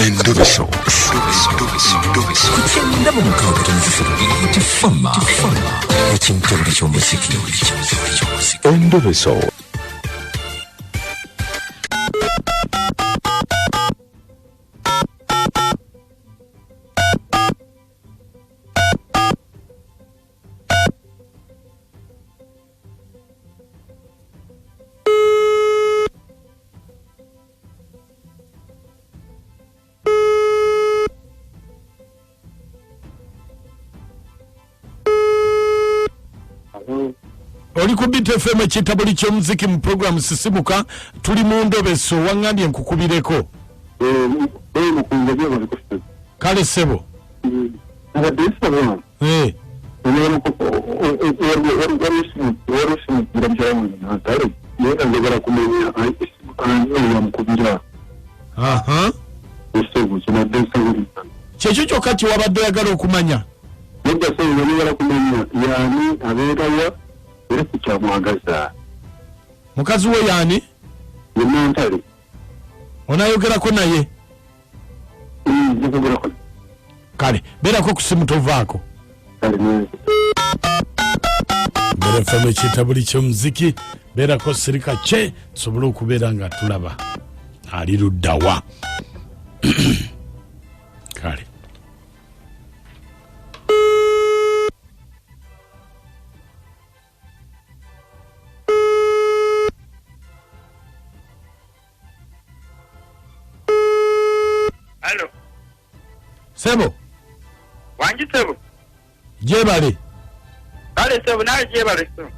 Endobeso. Kugenda mu mukaaga tifama ekintu eky'omuziki. Endobeso. Oli ku Bit FM ekitabuli ky'omuziki mu program sisimuka tuli mu Endobeso wangambye nkukubireko. Mukunja Kale sebo. Aha. Kyekyo kyokka kye wabadde oyagala okumanya. Mukazi we yani? Onayogerako naye? Kale, beerako ku simu tovaako. Beera ekitabuli ky'omuziki, beerako sirika kye tusobole okubeera nga tulaba ali luddawa. Kale. Hello. Sebo. Wangi sebo. Jebale. Kale sebo nawe jebale sebo.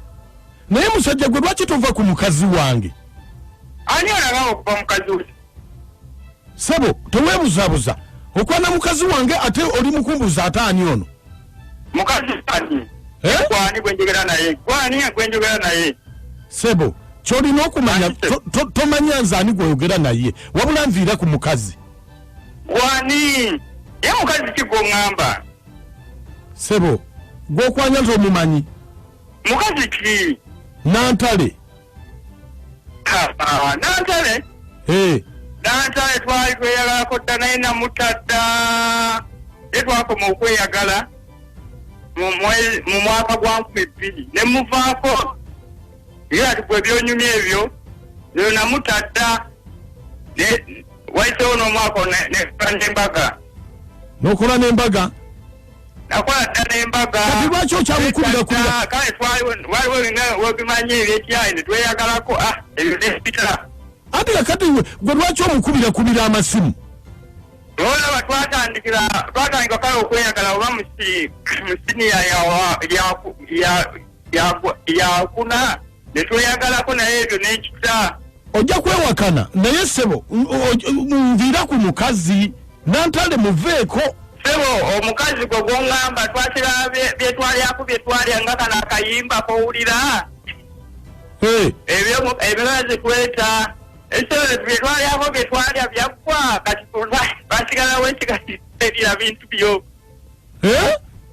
Naye musajja gwe lwaki tova ku mukazi wange? Ani alaba okuva mukazi we? Sebo, teweebuzabuza. Okwana mukazi wange ate oli mukumbuza ate ani ono? Mukazi ani? Kwani gwenjogera naye? Kwani gwenjogera naye? Sebo, kyolina okumanya tomanya nze ani gweyogera naye. Wabula nviira ku mukazi. Wani? Ye mukazi kigongamba. Sebo, gwokwanya nze omumanyi. Mukazi ki? Nantale. Nantale? Nantale twali tweyagalako dda naye namutadda. Twakoma okweyagala mu mwaka gwa 2002 ne muvaako. Ye ati gwe byonyumya ebyo lero namutadda. Waitewo n'omwaka n'embaga. N'okola n'embaga? Nakola dda n'embaga. Kati lwaki okyamukubira kubira? Kale waliwo webimanyi ebyekyayi ne tweyagalako ebyo nebita. Ate kakati gwe lwaki omukubira kubira amasimu? Olaba twatandika kale okweyagala oba mu siniya yakuna ne tweyagalako naye ebyo n'ekita. Ojja kwewakana naye sebo nviira ku mukazi Nantale muveeko. Sebo omukazi gwe gwongamba twakira byetwalyako byetwalya nga kana akayimba kowulira. Ebibazi tweta esebo byetwalyako byetwalya byaggwa kati basigalawo ekikatiirira bintu byo.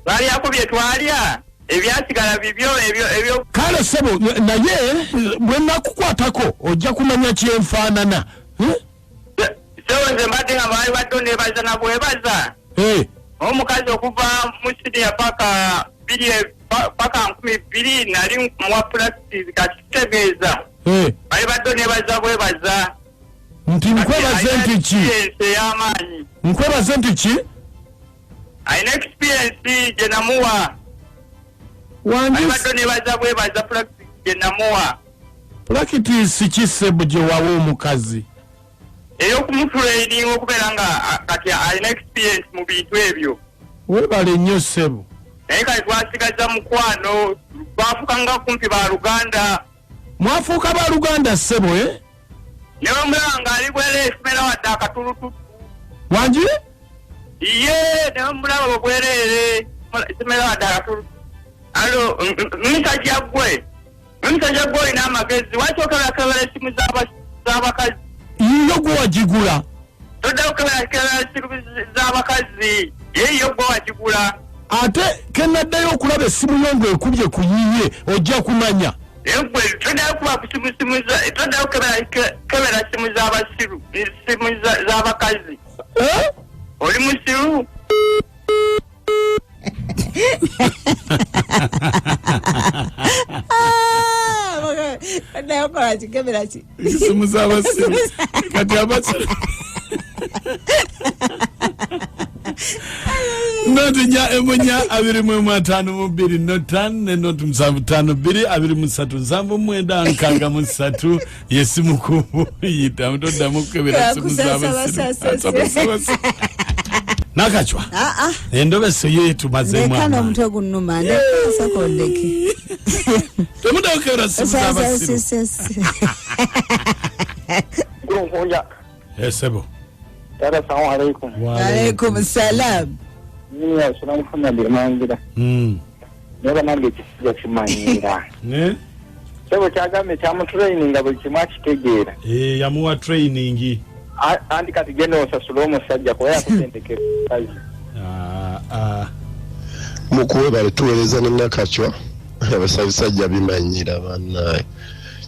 Twalyako byetwalya ebyasigala bibyo ebyo. Kale sebo naye bwe nakukwatako ojja kumanya kyenfaanana. Sebo nze mbadde nga baali badde nebaza na bwebaza. Omukazi okuva mu siniya paka 2000 nali muwa practice kati kitegeeza. Baali badde nebaza bwebaza. Nti nkwebaze nti ki? Ey'amaanyi. Nkwebaze nti ki? Ayina experience gye namuwa. Baali badde nebaza bwebaza practice gye namuwa. Practice ki sebo gye wawa omukazi? Ey'okumutraining okubeera nga kati alina experience mu bintu ebyo. Weebale nnyo sebo. Naye kati twasigaza mukwano twafuuka nga kumpi ba Luganda. Mwafuuka ba Luganda sebo ne bamulaba ng'ali bwere esomera wadde akatulututu. Wangi? Ye ne bamulaba bwereere esomera wadde akatulututu. Alo Musajja gwe olina amagezi lwaki okebera essimu z'abakazi? Yiyo gwe wagigula? Todda okebera essimu z'abakazi yeyo gwe wagigula. Ate kenaddayo okulaba essimu yo ng'ekubye ku yiye ojja kumanya. Egwe todda okuba ku simu todda okebera essimu z'abasiru essimu z'abakazi. Oli musiru. Nayokola kikebera ki. Sumuza abasiru. Kati abasiru. Notinya emunya abiri mu matano mu biri notan ne notu msavu tano biri abiri musatu nsambu mwenda nkanga musatu yesimu kubu yita mtoda mukebera sumuza abasiru. Nakachwa. Endobeso yetu mazemu. Nekano mtu gunuma ne sokondeki. Temuda ukebera sumuza abasiru. Mukunja. Sebo. Assalamu alaikum. Wa alaikum salam. Ni assalamu alaikum mangira. Nera nange kisija kimanyira. Ne? Sebo kyagambe kyamu training abo kimakitegeera. Yamuwa training. Andi kati genda osasula omusajja kuba yakutendeke kazi. Mukuwe bali tuweereza ne Nakachwa abasabisajja bimanyira bannaye.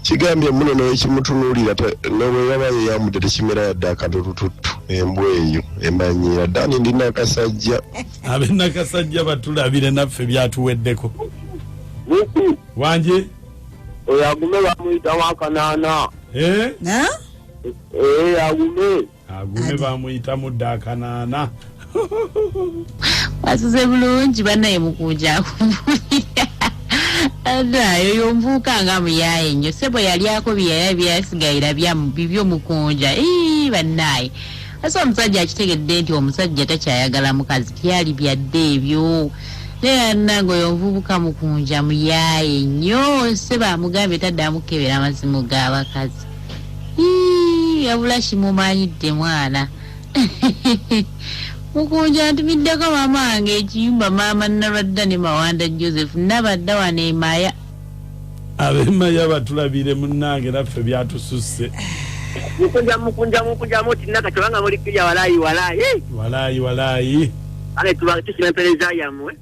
Kigambye muno n'ekimutunuulira n'obwe yabaye yamudde tekimera yadde akatututtu embwa eyo emanyira dani ndi Nakasajja. Abe Nakasajja batulabire naffe byatuweddeko. Wanje Oyagume bamuyita wakanaana. Na? Agume bamuyita mudda akanaana. Wasuze bulungi banaye Mukunja akumbulira. Adayo yomvuka nga muyaye nnyo sebo yalyako byaya byasigaira byo Mukunja. Banaye. Asa omusajja akitegedde nti omusajja takyayagala mukazi byali byadde ebyo. Naye nango yomvubuka Mukunja muyaye nnyo sebo amugambye taddamu kukebera amasimu g'abakazi. Yabula kimumanyidde mwana. Mukunja ntumiddeko mama wange ekiyumba maama Nalwadda ne Mawanda Joseph nabadda wane Emaya. Abemaya batulabire munnange naffe byatususse. Mukunja muti Nakachwa nga muli kija Walayi. Ale tuba tusimpereza yamwe.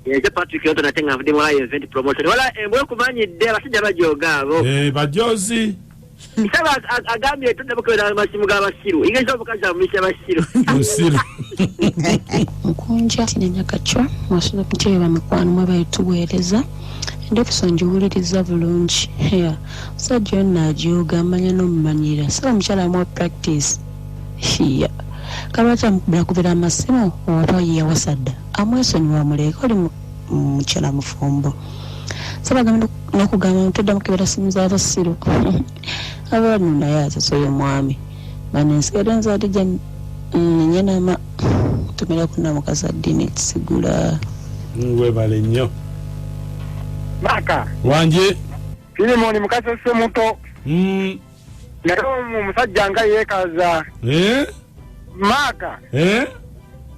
Ye Patrick yoto natenga vidi wala event promotion. Wala embwe kumanyidde abasajja bajogaabo. Bajozi. Isaba agambye tudabukira amasimu g'abasiru. Ingezo bukaza mumisha abasiru. Musiru. Mukunja ne Nakachwa wasula kujeyo bamikwano mwe bayituweereza. Endobeso njiwuliriza bulungi. Musajja yonna ajoga amanya n'omumanyira. Saba mukyala mu practice. Kalwata mukubira kubira amasimu oba yawasadda. Amwesonyiwa muleka oli mukyala mufumbo. Saba gambe n'okugamba mutudda mukebera simu z'abasiru. Abantu naye asasoyo mwami. Bano ensigala nzadija nyenama tumira kuna mukazadde n'ekisigula. Webale nnyo. Maka. Wanje. Filimoni mukazi se muto. Nero musajja nga yeekaza. Maka.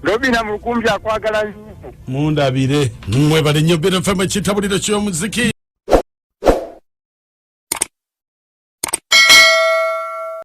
Robina Mukunja akwagala nnyo. Mundabire. Mwebale nnyo bino femme kitabuliro ky'omuziki.